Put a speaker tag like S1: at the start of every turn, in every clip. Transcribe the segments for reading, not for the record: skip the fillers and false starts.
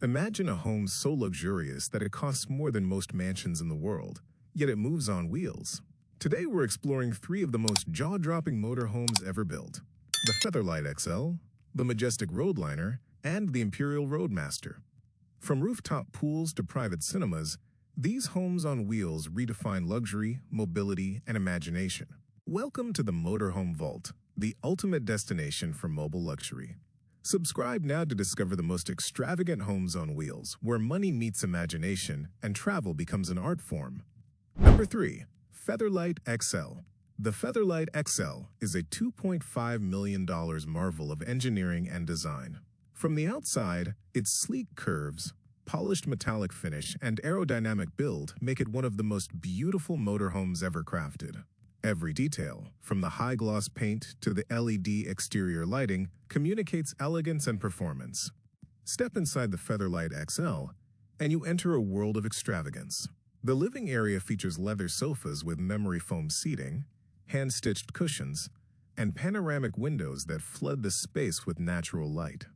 S1: Imagine a home so luxurious that it costs more than most mansions in the world, yet it moves on wheels. Today we're exploring three of the most jaw-dropping motorhomes ever built: the Featherlight XL, the Majestic Road, and the Imperial Roadmaster. From rooftop pools to private cinemas, these homes on wheels redefine luxury, mobility, and imagination. Welcome to the Motorhome Vault, the ultimate destination for mobile luxury. Subscribe now to discover the most extravagant homes on wheels, where money meets imagination and travel becomes an art form. Number 3. Featherlight XL. The Featherlight XL is a $2.5 million marvel of engineering and design. From the outside, its sleek curves, polished metallic finish, and aerodynamic build make it one of the most beautiful motorhomes ever crafted. Every detail, from the high-gloss paint to the LED exterior lighting, communicates elegance and performance. Step inside the Featherlight XL, and you enter a world of extravagance. The living area features leather sofas with memory foam seating, hand-stitched cushions, and panoramic windows that flood the space with natural light.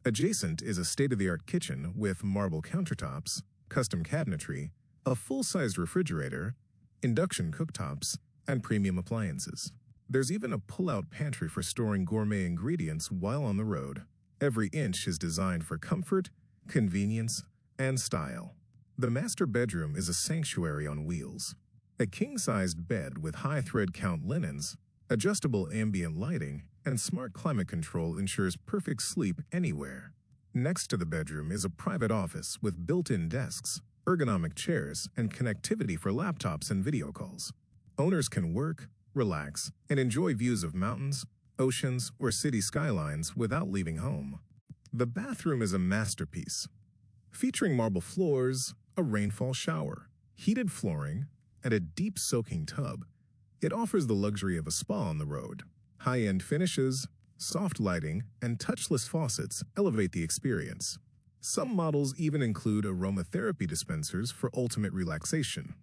S1: Adjacent is a state-of-the-art kitchen with marble countertops, custom cabinetry, a full-sized refrigerator, induction cooktops, and premium appliances. There's even a pull-out pantry for storing gourmet ingredients while on the road. Every inch is designed for comfort, convenience, and style. The master bedroom is a sanctuary on wheels. A king-sized bed with high thread count linens, adjustable ambient lighting, and smart climate control ensures perfect sleep anywhere. Next to the bedroom is a private office with built-in desks, ergonomic chairs, and connectivity for laptops and video calls. Owners can work, relax, and enjoy views of mountains, oceans, or city skylines without leaving home. The bathroom is a masterpiece, featuring marble floors, a rainfall shower, heated flooring, and a deep soaking tub. It offers the luxury of a spa on the road. High-end finishes, soft lighting, and touchless faucets elevate the experience. Some models even include aromatherapy dispensers for ultimate relaxation.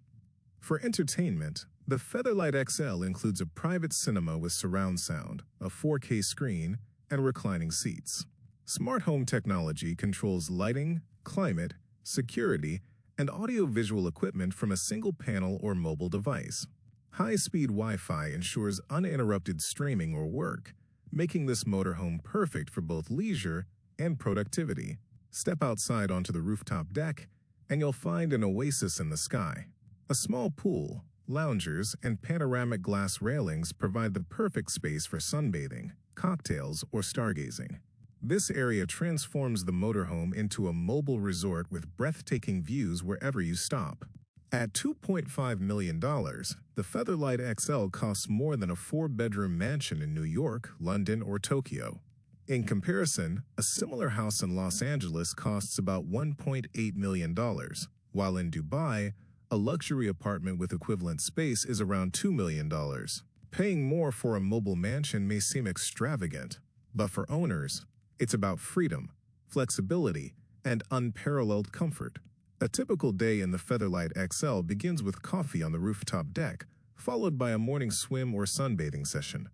S1: For entertainment, the Featherlight XL includes a private cinema with surround sound, a 4K screen, and reclining seats. Smart home technology controls lighting, climate, security, and audio-visual equipment from a single panel or mobile device. High-speed Wi-Fi ensures uninterrupted streaming or work, making this motorhome perfect for both leisure and productivity. Step outside onto the rooftop deck, and you'll find an oasis in the sky. A small pool, loungers, and panoramic glass railings provide the perfect space for sunbathing, cocktails, or stargazing. This area transforms the motorhome into a mobile resort with breathtaking views wherever you stop. At $2.5 million, the Featherlight XL costs more than a 4-bedroom mansion in New York, London, or Tokyo. In comparison, a similar house in Los Angeles costs about $1.8 million, while in Dubai, a luxury apartment with equivalent space is around $2 million. Paying more for a mobile mansion may seem extravagant, but for owners, it's about freedom, flexibility, and unparalleled comfort. A typical day in the Featherlight XL begins with coffee on the rooftop deck, followed by a morning swim or sunbathing session.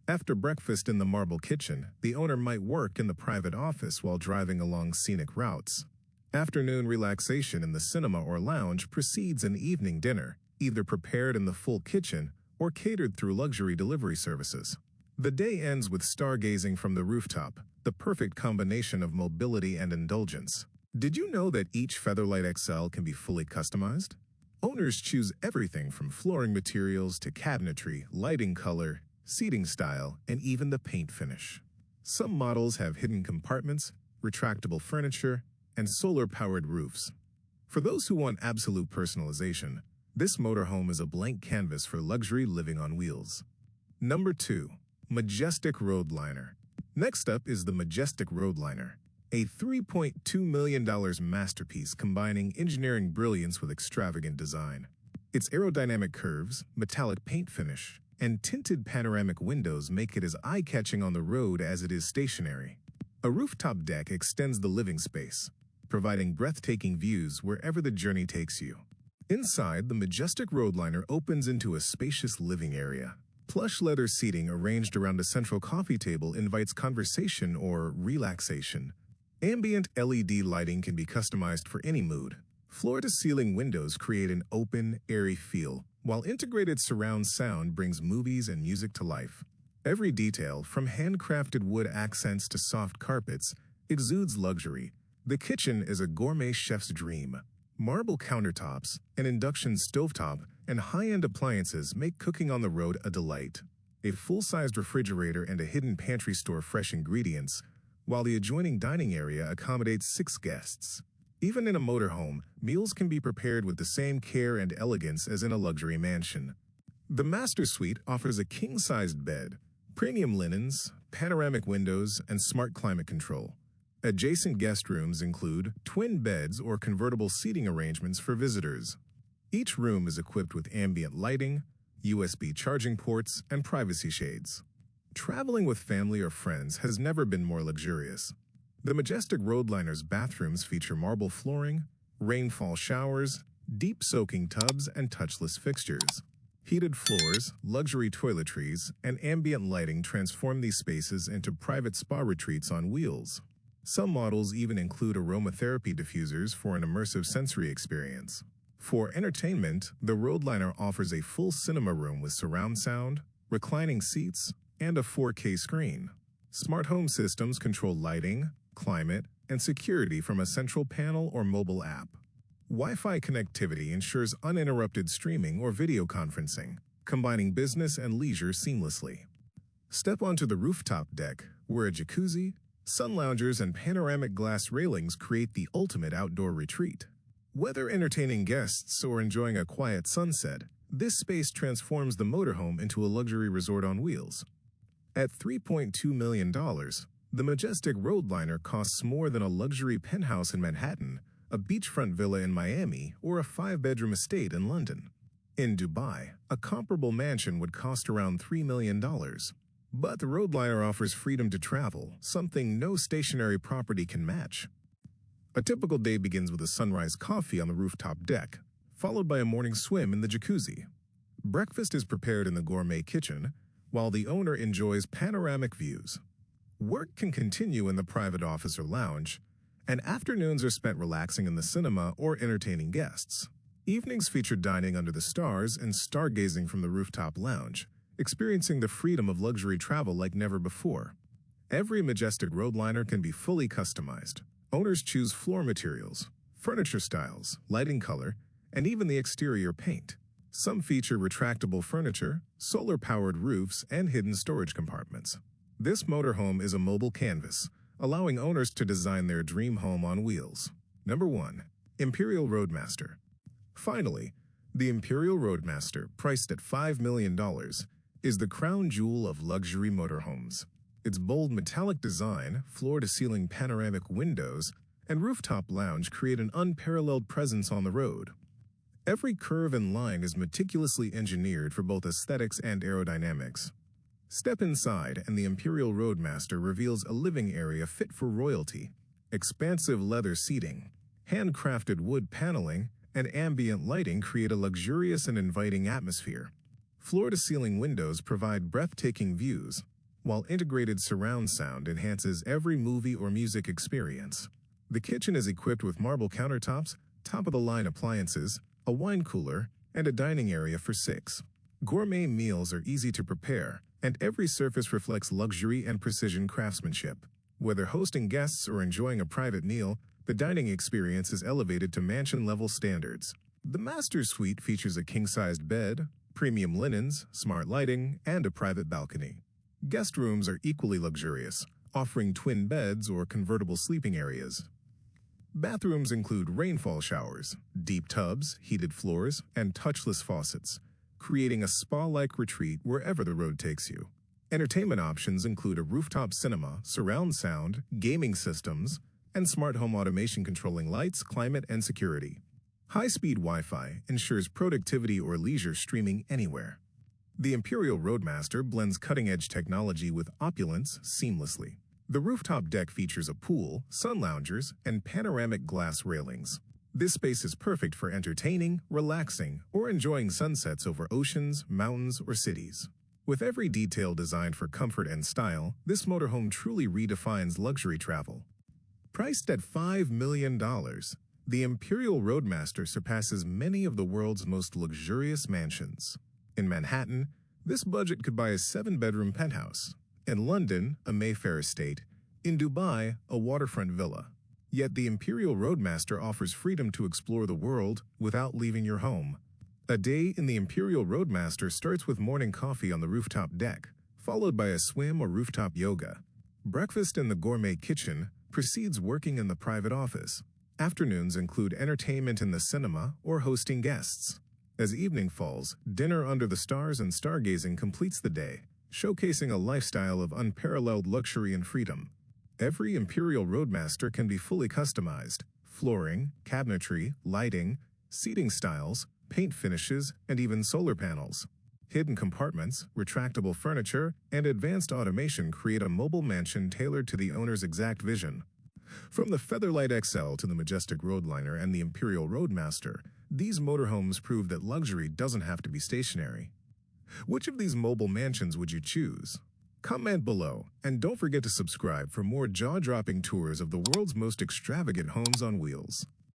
S1: After breakfast in the marble kitchen, the owner might work in the private office while driving along scenic routes. Afternoon relaxation in the cinema or lounge precedes an evening dinner, either prepared in the full kitchen or catered through luxury delivery services. The day ends with stargazing from the rooftop, the perfect combination of mobility and indulgence. Did you know that each Featherlight XL can be fully customized? Owners choose everything from flooring materials to cabinetry, lighting color, seating style, and even the paint finish. Some models have hidden compartments, retractable furniture, and solar-powered roofs. For those who want absolute personalization, this motorhome is a blank canvas for luxury living on wheels. Number 2. Majestic Road. Next up is the Majestic Road, a $3.2 million masterpiece combining engineering brilliance with extravagant design. Its aerodynamic curves, metallic paint finish, and tinted panoramic windows make it as eye-catching on the road as it is stationary. A rooftop deck extends the living space, providing breathtaking views wherever the journey takes you. Inside, the Majestic Roadliner opens into a spacious living area. Plush leather seating arranged around a central coffee table invites conversation or relaxation. Ambient LED lighting can be customized for any mood. Floor-to-ceiling windows create an open, airy feel, while integrated surround sound brings movies and music to life. Every detail, from handcrafted wood accents to soft carpets, exudes luxury. The kitchen is a gourmet chef's dream. Marble countertops, an induction stovetop, and high-end appliances make cooking on the road a delight. A full-sized refrigerator and a hidden pantry store fresh ingredients, while the adjoining dining area accommodates 6 guests. Even in a motorhome, meals can be prepared with the same care and elegance as in a luxury mansion. The master suite offers a king-sized bed, premium linens, panoramic windows, and smart climate control. Adjacent guest rooms include twin beds or convertible seating arrangements for visitors. Each room is equipped with ambient lighting, USB charging ports, and privacy shades. Traveling with family or friends has never been more luxurious. The Majestic Roadliner's bathrooms feature marble flooring, rainfall showers, deep soaking tubs, and touchless fixtures. Heated floors, luxury toiletries, and ambient lighting transform these spaces into private spa retreats on wheels. Some models even include aromatherapy diffusers for an immersive sensory experience. For entertainment, the Roadliner offers a full cinema room with surround sound, reclining seats, and a 4K screen. Smart home systems control lighting, climate, and security from a central panel or mobile app. Wi-Fi connectivity ensures uninterrupted streaming or video conferencing, combining business and leisure seamlessly. Step onto the rooftop deck, where a jacuzzi, sun loungers, and panoramic glass railings create the ultimate outdoor retreat. Whether entertaining guests or enjoying a quiet sunset, this space transforms the motorhome into a luxury resort on wheels. At $3.2 million, the Majestic Roadliner costs more than a luxury penthouse in Manhattan, a beachfront villa in Miami, or a 5-bedroom estate in London. In Dubai, a comparable mansion would cost around $3 million. But the Roadliner offers freedom to travel, something no stationary property can match. A typical day begins with a sunrise coffee on the rooftop deck, followed by a morning swim in the jacuzzi. Breakfast is prepared in the gourmet kitchen, while the owner enjoys panoramic views. Work can continue in the private office or lounge, and afternoons are spent relaxing in the cinema or entertaining guests. Evenings feature dining under the stars and stargazing from the rooftop lounge, experiencing the freedom of luxury travel like never before. Every Majestic Roadliner can be fully customized. Owners choose floor materials, furniture styles, lighting color, and even the exterior paint. Some feature retractable furniture, solar-powered roofs, and hidden storage compartments. This motorhome is a mobile canvas, allowing owners to design their dream home on wheels. Number 1. Imperial Roadmaster. Finally, the Imperial Roadmaster, priced at $5 million, is the crown jewel of luxury motorhomes. Its bold metallic design, floor-to-ceiling panoramic windows, and rooftop lounge create an unparalleled presence on the road. Every curve and line is meticulously engineered for both aesthetics and aerodynamics. Step inside, and the Imperial Roadmaster reveals a living area fit for royalty. Expansive leather seating, handcrafted wood paneling, and ambient lighting create a luxurious and inviting atmosphere. Floor-to-ceiling windows provide breathtaking views, while integrated surround sound enhances every movie or music experience. The kitchen is equipped with marble countertops, top-of-the-line appliances, a wine cooler, and a dining area for 6. Gourmet meals are easy to prepare, and every surface reflects luxury and precision craftsmanship. Whether hosting guests or enjoying a private meal, the dining experience is elevated to mansion-level standards. The master suite features a king-sized bed, premium linens, smart lighting, and a private balcony. Guest rooms are equally luxurious, offering twin beds or convertible sleeping areas. Bathrooms include rainfall showers, deep tubs, heated floors, and touchless faucets, creating a spa-like retreat wherever the road takes you. Entertainment options include a rooftop cinema, surround sound, gaming systems, and smart home automation controlling lights, climate, and security. High-speed Wi-Fi ensures productivity or leisure streaming anywhere. The Imperial Roadmaster blends cutting-edge technology with opulence seamlessly. The rooftop deck features a pool, sun loungers, and panoramic glass railings. This space is perfect for entertaining, relaxing, or enjoying sunsets over oceans, mountains, or cities. With every detail designed for comfort and style, this motorhome truly redefines luxury travel. Priced at $5 million, the Imperial Roadmaster surpasses many of the world's most luxurious mansions. In Manhattan, this budget could buy a 7-bedroom penthouse. In London, a Mayfair estate. In Dubai, a waterfront villa. Yet the Imperial Roadmaster offers freedom to explore the world without leaving your home. A day in the Imperial Roadmaster starts with morning coffee on the rooftop deck, followed by a swim or rooftop yoga. Breakfast in the gourmet kitchen precedes working in the private office. Afternoons include entertainment in the cinema or hosting guests. As evening falls, dinner under the stars and stargazing completes the day, showcasing a lifestyle of unparalleled luxury and freedom. Every Imperial Roadmaster can be fully customized: flooring, cabinetry, lighting, seating styles, paint finishes, and even solar panels. Hidden compartments, retractable furniture, and advanced automation create a mobile mansion tailored to the owner's exact vision. From the Featherlight XL to the Majestic Road and the Imperial Roadmaster, these motorhomes prove that luxury doesn't have to be stationary. Which of these mobile mansions would you choose? Comment below, and don't forget to subscribe for more jaw-dropping tours of the world's most extravagant homes on wheels.